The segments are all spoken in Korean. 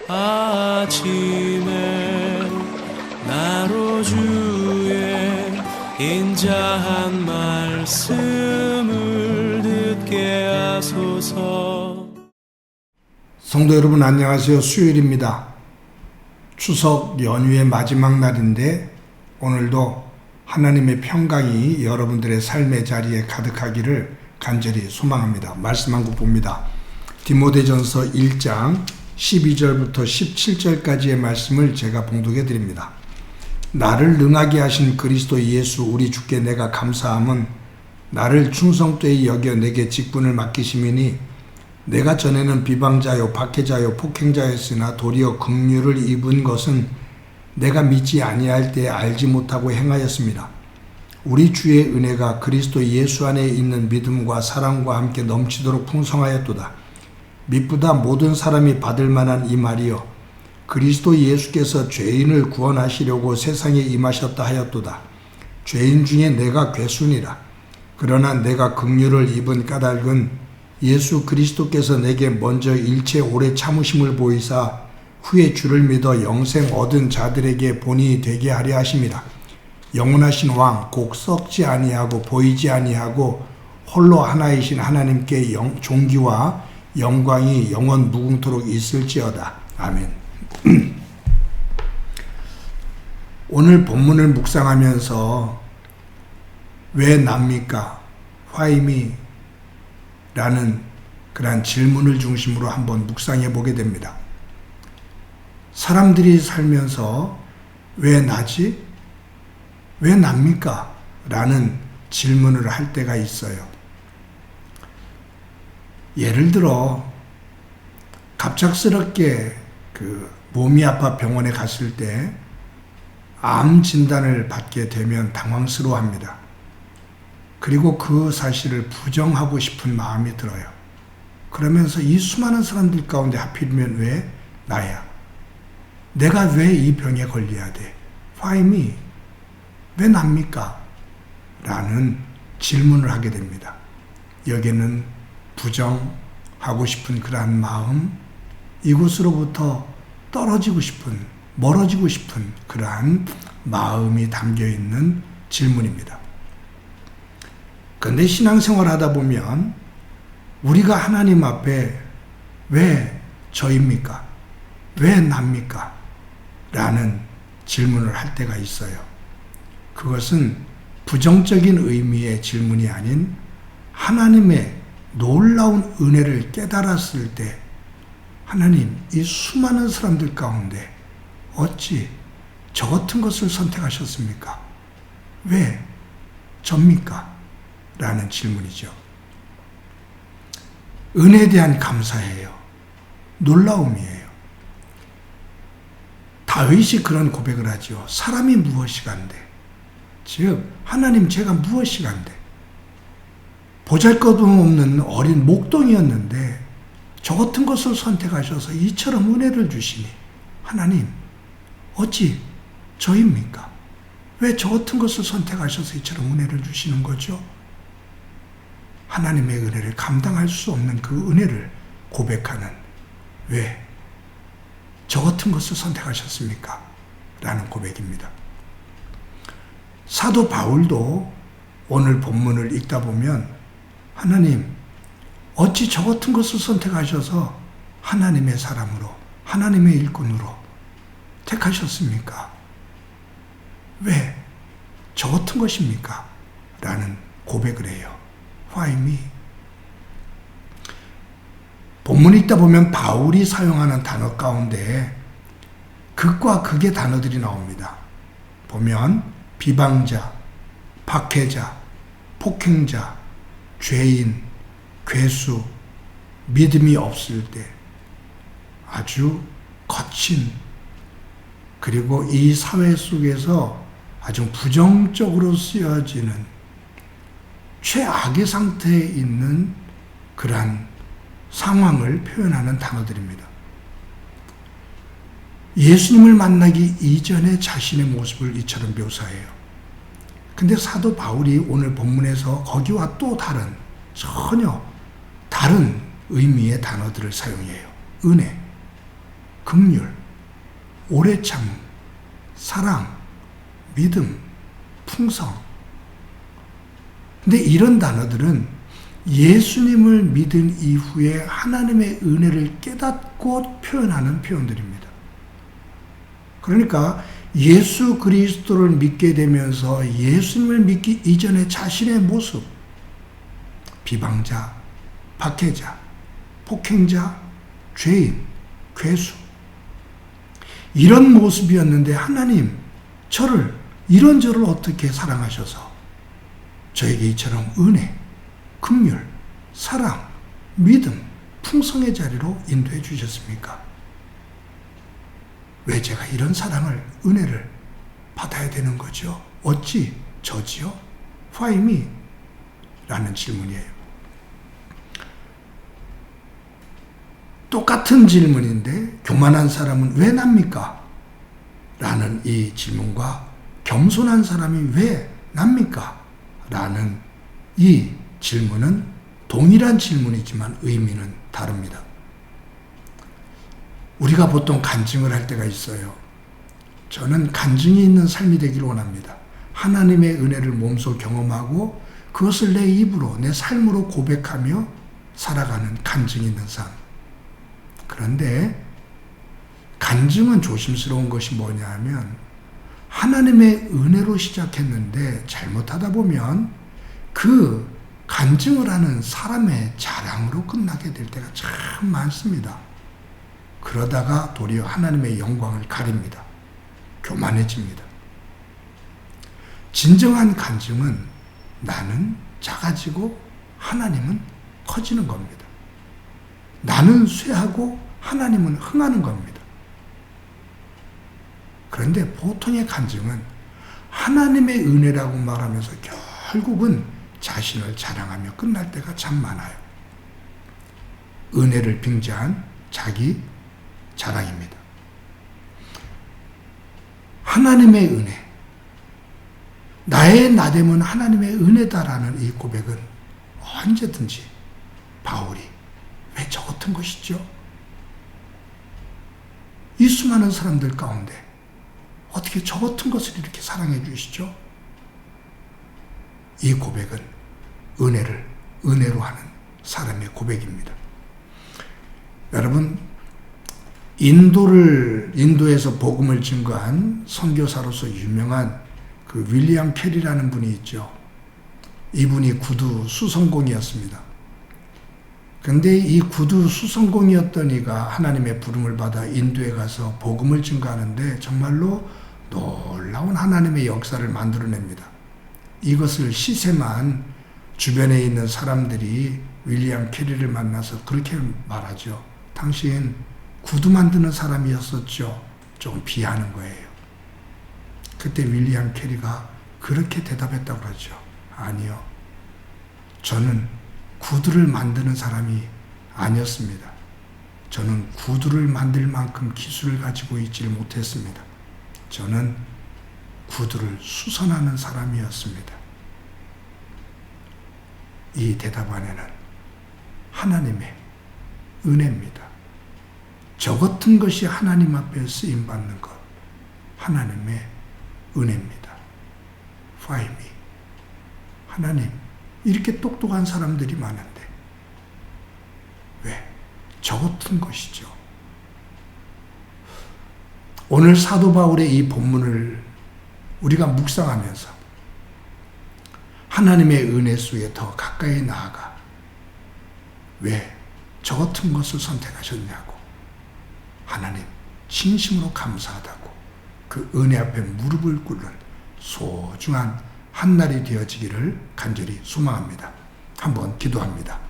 아침에 나로 주의 인자한 말씀을 듣게 하소서. 성도 여러분 안녕하세요. 수요일입니다. 추석 연휴의 마지막 날인데 오늘도 하나님의 평강이 여러분들의 삶의 자리에 가득하기를 간절히 소망합니다. 말씀 한 국 봅니다. 디모데전서 1장 12절부터 17절까지의 말씀을 제가 봉독해 드립니다. 나를 능하게 하신 그리스도 예수 우리 주께 내가 감사함은 나를 충성되이 여겨 내게 직분을 맡기심이니 내가 전에는 비방자요 박해자요 폭행자였으나 도리어 긍휼을 입은 것은 내가 믿지 아니할 때에 알지 못하고 행하였습니다. 우리 주의 은혜가 그리스도 예수 안에 있는 믿음과 사랑과 함께 넘치도록 풍성하였도다. 미쁘다 모든 사람이 받을 만한 이 말이요 그리스도 예수께서 죄인을 구원하시려고 세상에 임하셨다 하였도다. 죄인 중에 내가 괴순이라. 그러나 내가 긍휼을 입은 까닭은 예수 그리스도께서 내게 먼저 일체 오래 참으심을 보이사 후에 주를 믿어 영생 얻은 자들에게 본이 되게 하려 하심이라. 영원하신 왕 곧 썩지 아니하고 보이지 아니하고 홀로 하나이신 하나님께 존귀와 영광이 영원 무궁토록 있을지어다. 아멘. 오늘 본문을 묵상하면서 왜 납니까? Why me? 라는 그러한 질문을 중심으로 한번 묵상해 보게 됩니다. 사람들이 살면서 왜 나지? 왜 납니까? 라는 질문을 할 때가 있어요. 예를 들어 갑작스럽게 몸이 아파 병원에 갔을 때 암 진단을 받게 되면 당황스러워합니다. 그리고 그 사실을 부정하고 싶은 마음이 들어요. 그러면서 이 수많은 사람들 가운데 하필이면 왜 나야? 내가 왜 이 병에 걸려야 돼? Why me? 왜 납니까? 라는 질문을 하게 됩니다. 여기는 부정하고 싶은 그러한 마음, 이곳으로부터 떨어지고 싶은, 멀어지고 싶은 그러한 마음이 담겨있는 질문입니다. 그런데 신앙생활 하다 보면 우리가 하나님 앞에 왜 저입니까? 왜 납니까? 라는 질문을 할 때가 있어요. 그것은 부정적인 의미의 질문이 아닌 하나님의 놀라운 은혜를 깨달았을 때 하나님, 이 수많은 사람들 가운데 어찌 저 같은 것을 선택하셨습니까? 왜 접니까? 라는 질문이죠. 은혜에 대한 감사예요. 놀라움이에요. 다윗이 그런 고백을 하죠. 사람이 무엇이간데, 즉 하나님 제가 무엇이간데, 보잘것없는 어린 목동이었는데 저 같은 것을 선택하셔서 이처럼 은혜를 주시니 하나님 어찌 저입니까? 왜 저 같은 것을 선택하셔서 이처럼 은혜를 주시는 거죠? 하나님의 은혜를 감당할 수 없는 그 은혜를 고백하는 왜 저 같은 것을 선택하셨습니까? 라는 고백입니다. 사도 바울도 오늘 본문을 읽다 보면 하나님 어찌 저 같은 것을 선택하셔서 하나님의 사람으로 하나님의 일꾼으로 택하셨습니까? 왜 저 같은 것입니까? 라는 고백을 해요. Why me? 본문 읽다 보면 바울이 사용하는 단어 가운데 극과 극의 단어들이 나옵니다. 보면 비방자, 박해자, 폭행자, 죄인, 괴수, 믿음이 없을 때 아주 거친, 그리고 이 사회 속에서 아주 부정적으로 쓰여지는 최악의 상태에 있는 그러한 상황을 표현하는 단어들입니다. 예수님을 만나기 이전의 자신의 모습을 이처럼 묘사해요. 근데 사도 바울이 오늘 본문에서 거기와 또 다른, 전혀 다른 의미의 단어들을 사용해요. 은혜. 긍휼, 오래 참음, 사랑, 믿음, 풍성. 근데 이런 단어들은 예수님을 믿은 이후에 하나님의 은혜를 깨닫고 표현하는 표현들입니다. 그러니까 예수 그리스도를 믿게 되면서 예수님을 믿기 이전에 자신의 모습, 비방자, 박해자, 폭행자, 죄인, 괴수, 이런 모습이었는데 하나님 저를 이런저를 어떻게 사랑하셔서 저에게 이처럼 은혜, 긍휼, 사랑, 믿음, 풍성의 자리로 인도해 주셨습니까? 왜 제가 이런 사랑을, 은혜를 받아야 되는 거죠? 어찌 저지요? Why me? 라는 질문이에요. 똑같은 질문인데 교만한 사람은 왜 납니까? 라는 이 질문과 겸손한 사람이 왜 납니까? 라는 이 질문은 동일한 질문이지만 의미는 다릅니다. 우리가 보통 간증을 할 때가 있어요. 저는 간증이 있는 삶이 되기를 원합니다. 하나님의 은혜를 몸소 경험하고 그것을 내 입으로, 내 삶으로 고백하며 살아가는 간증이 있는 삶. 그런데 간증은 조심스러운 것이 뭐냐 하면 하나님의 은혜로 시작했는데 잘못하다 보면 그 간증을 하는 사람의 자랑으로 끝나게 될 때가 참 많습니다. 그러다가 도리어 하나님의 영광을 가립니다. 교만해집니다. 진정한 간증은 나는 작아지고 하나님은 커지는 겁니다. 나는 쇠하고 하나님은 흥하는 겁니다. 그런데 보통의 간증은 하나님의 은혜라고 말하면서 결국은 자신을 자랑하며 끝날 때가 참 많아요. 은혜를 빙자한 자기 자랑입니다. 하나님의 은혜, 나의 나됨은 하나님의 은혜다라는 이 고백은 언제든지 바울이 왜 저 같은 것이죠? 이 수많은 사람들 가운데 어떻게 저 같은 것을 이렇게 사랑해 주시죠? 이 고백은 은혜를 은혜로 하는 사람의 고백입니다. 여러분, 인도에서 복음을 증거한 선교사로서 유명한 그 윌리엄 캐리라는 분이 있죠. 이분이 구두 수성공이었습니다. 근데 이 구두 수성공이었던 이가 하나님의 부름을 받아 인도에 가서 복음을 증거하는데 정말로 놀라운 하나님의 역사를 만들어냅니다. 이것을 시샘한 주변에 있는 사람들이 윌리엄 캐리를 만나서 그렇게 말하죠. 당신 구두 만드는 사람이었었죠. 조금 비하하는 거예요. 그때 윌리엄 캐리가 그렇게 대답했다고 그러죠. 아니요. 저는 구두를 만드는 사람이 아니었습니다. 저는 구두를 만들 만큼 기술을 가지고 있지를 못했습니다. 저는 구두를 수선하는 사람이었습니다. 이 대답 안에는 하나님의 은혜입니다. 저 같은 것이 하나님 앞에 쓰임받는 것, 하나님의 은혜입니다. Why me? 하나님, 이렇게 똑똑한 사람들이 많은데 왜 저 같은 것이죠? 오늘 사도 바울의 이 본문을 우리가 묵상하면서 하나님의 은혜 속에 더 가까이 나아가 왜 저 같은 것을 선택하셨냐고 하나님 진심으로 감사하다고 그 은혜 앞에 무릎을 꿇는 소중한 한날이 되어지기를 간절히 소망합니다. 한번 기도합니다.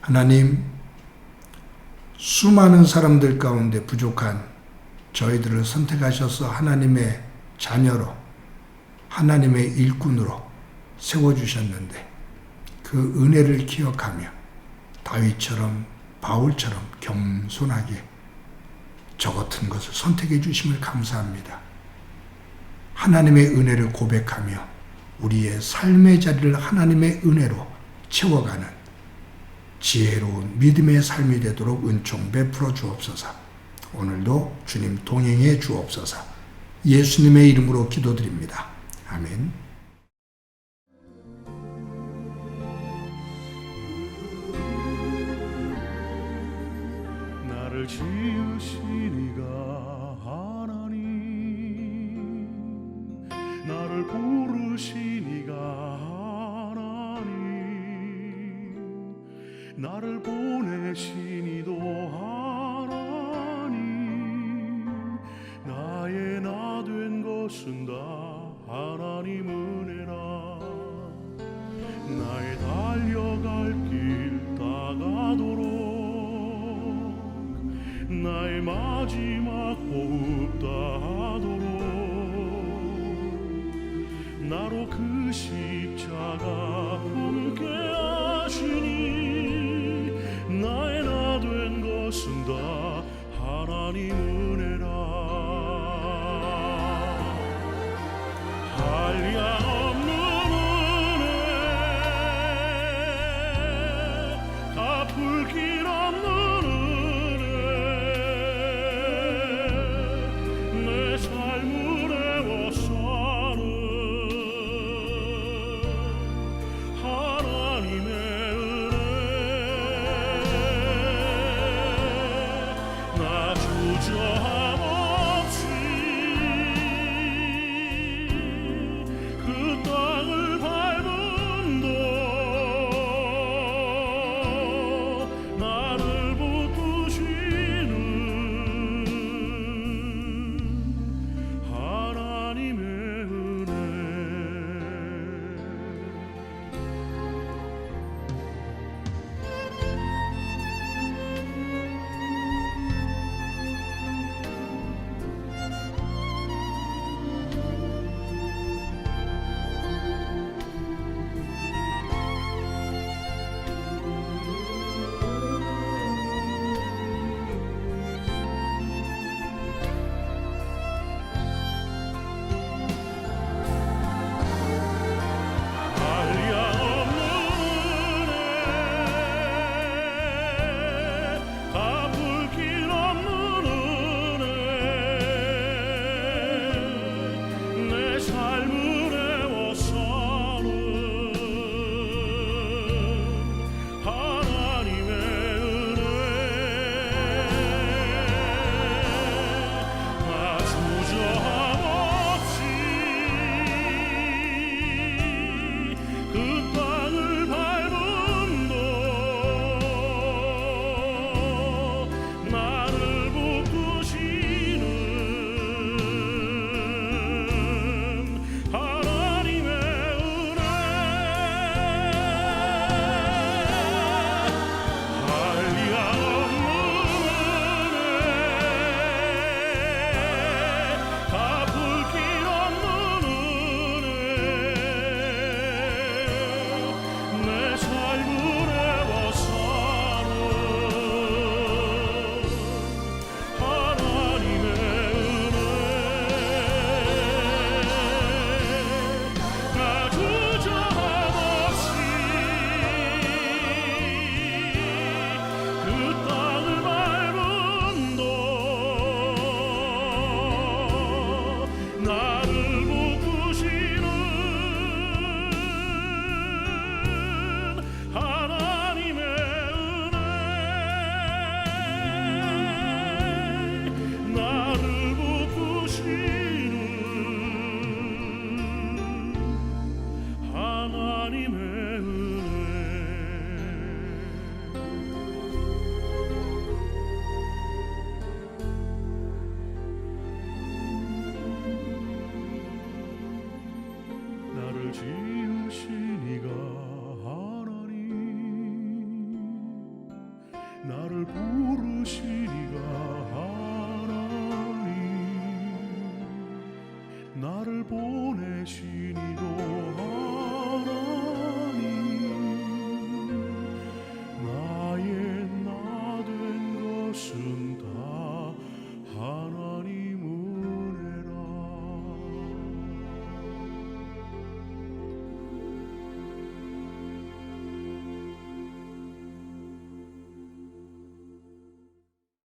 하나님, 수많은 사람들 가운데 부족한 저희들을 선택하셔서 하나님의 자녀로, 하나님의 일꾼으로 세워주셨는데 그 은혜를 기억하며 다윗처럼 바울처럼 겸손하게 저 같은 것을 선택해 주심을 감사합니다. 하나님의 은혜를 고백하며 우리의 삶의 자리를 하나님의 은혜로 채워가는 지혜로운 믿음의 삶이 되도록 은총 베풀어 주옵소서. 오늘도 주님 동행해 주옵소서. 예수님의 이름으로 기도드립니다. 아멘. 나를 지으신 이가 하나님, 나를 부르신 이가 하나님, 나를 보내신 이도 하나님, 나의 나 된 것은 다 하나님 은혜라. 나의 달려갈 길 다가도록 나의 마지막 호흡 다하도록 나로 그 십자가 함께 하시니 나의 나 된 것은 다 하나님 은혜라. 한량없는 은혜, 갚을 길 없는 내 삶을 애워싸는 하나님의 은혜. 나 주저함 없이 그 땅을 밟음도 나를 붙드시는 하나님의 은혜. 갚을 길 없는 은혜, 내 삶을 애워싸는 하나님의 은혜. 나 주저함 없이 그 땅을 밟음도 나를 붙드시는 하나님의 은혜. 한량 없는 은혜, 갚을 길 없는 은혜, 내 삶을 애워싸는 하나님의 은혜. 나 주저함 없이 그 땅을 밟음도 나를 붙드시는 하나님의 은혜. 나를 붙드시는 하나님의 은혜. 나를 지으신 이가 하나님, 나를 부르신 이가 하나님, 나를 보내신 이도